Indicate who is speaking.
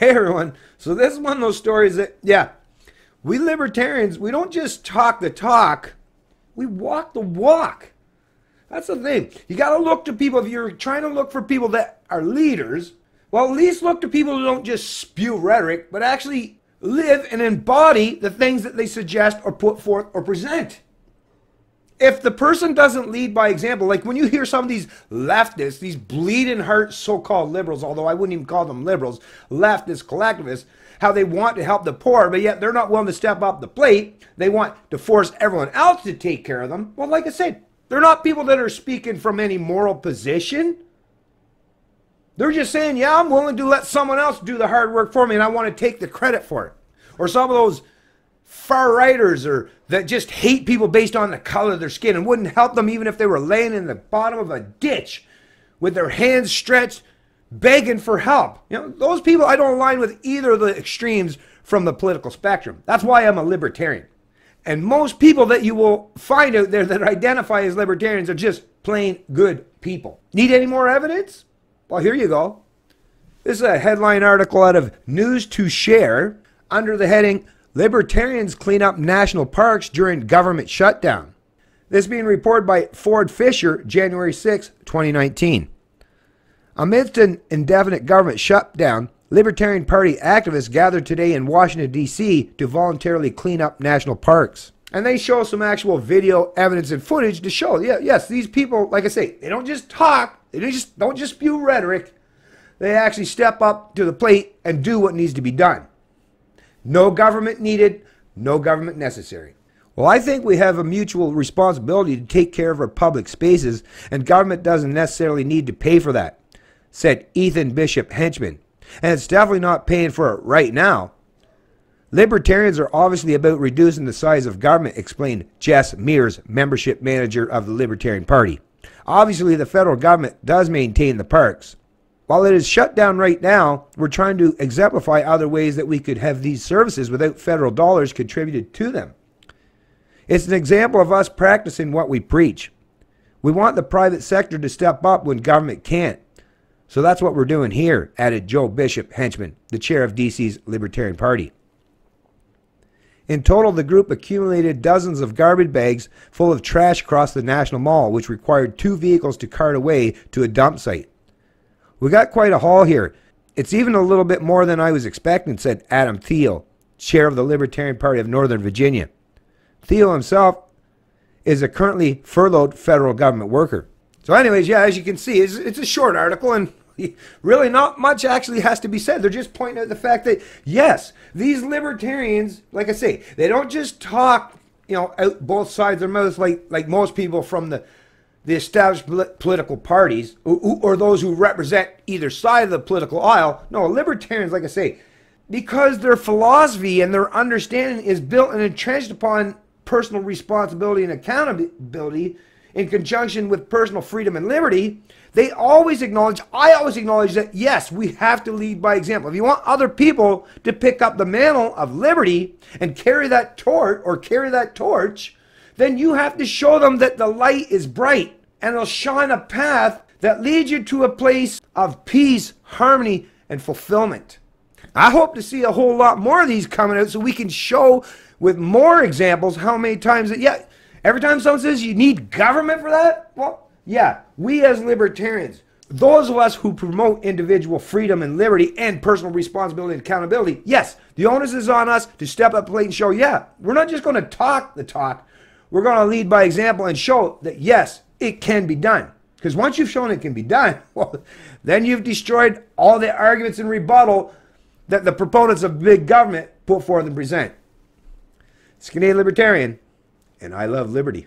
Speaker 1: Hey everyone, so this is one of those stories that, yeah, we libertarians, we don't just talk the talk, we walk the walk. That's the thing. You got to look to people, if you're trying to look for people that are leaders, well, at least look to people who don't just spew rhetoric, but actually live and embody the things that they suggest or put forth or present. If the person doesn't lead by example, like when you hear some of these leftists, these bleeding heart so-called liberals, although I wouldn't even call them liberals, leftists, collectivists, how they want to help the poor, but yet they're not willing to step up the plate. They want to force everyone else to take care of them. Well, like I said, they're not people that are speaking from any moral position. They're just saying, yeah, I'm willing to let someone else do the hard work for me and I want to take the credit for it. Or some of those far-righters or that just hate people based on the color of their skin and wouldn't help them even if they were laying in the bottom of a ditch with their hands stretched begging for help. You know, those people, I don't align with either of the extremes from the political spectrum. That's why I'm a libertarian. And most people that you will find out there that identify as libertarians are just plain good people. Need any more evidence? Well, here you go. This is a headline article out of News to Share under the heading, Libertarians Clean Up National Parks During Government Shutdown. This being reported by Ford Fisher, January 6, 2019. Amidst an indefinite government shutdown, Libertarian Party activists gathered today in Washington, D.C. to voluntarily clean up national parks. And they show some actual video evidence and footage to show, yes, these people, like I say, they don't just talk, they don't just spew rhetoric. They actually step up to the plate and do what needs to be done. No government needed, no government necessary. Well, I think we have a mutual responsibility to take care of our public spaces, and government doesn't necessarily need to pay for that, said Ethan Bishop Henchman. And it's definitely not paying for it right now. Libertarians are obviously about reducing the size of government, explained Jess Mears, membership manager of the Libertarian Party. Obviously, the federal government does maintain the parks. While it is shut down right now, we're trying to exemplify other ways that we could have these services without federal dollars contributed to them. It's an example of us practicing what we preach. We want the private sector to step up when government can't. So that's what we're doing here, added Joe Bishop Henchman, the chair of DC's Libertarian Party. In total, the group accumulated dozens of garbage bags full of trash across the National Mall, which required 2 vehicles to cart away to a dump site. We got quite a haul here. It's even a little bit more than I was expecting, said Adam Thiel, chair of the Libertarian Party of Northern Virginia. Thiel himself is a currently furloughed federal government worker. So anyways, yeah, as you can see, it's a short article and really not much actually has to be said. They're just pointing out the fact that, yes, these libertarians, like I say, they don't just talk, out both sides of their mouths like most people from the established political parties or those who represent either side of the political aisle. No, libertarians, like I say, because their philosophy and their understanding is built and entrenched upon personal responsibility and accountability in conjunction with personal freedom and liberty, I always acknowledge that, yes, we have to lead by example. If you want other people to pick up the mantle of liberty and carry that torch, then you have to show them that the light is bright and it'll shine a path that leads you to a place of peace, harmony, and fulfillment. I hope to see a whole lot more of these coming out so we can show with more examples how many times that, every time someone says you need government for that, well, yeah, we as libertarians, those of us who promote individual freedom and liberty and personal responsibility and accountability, yes, the onus is on us to step up plate and show, we're not just going to talk the talk, we're going to lead by example and show that, yes, it can be done. Because once you've shown it can be done, well, then you've destroyed all the arguments and rebuttal that the proponents of big government put forth and present. It's Canadian Libertarian, and I love liberty.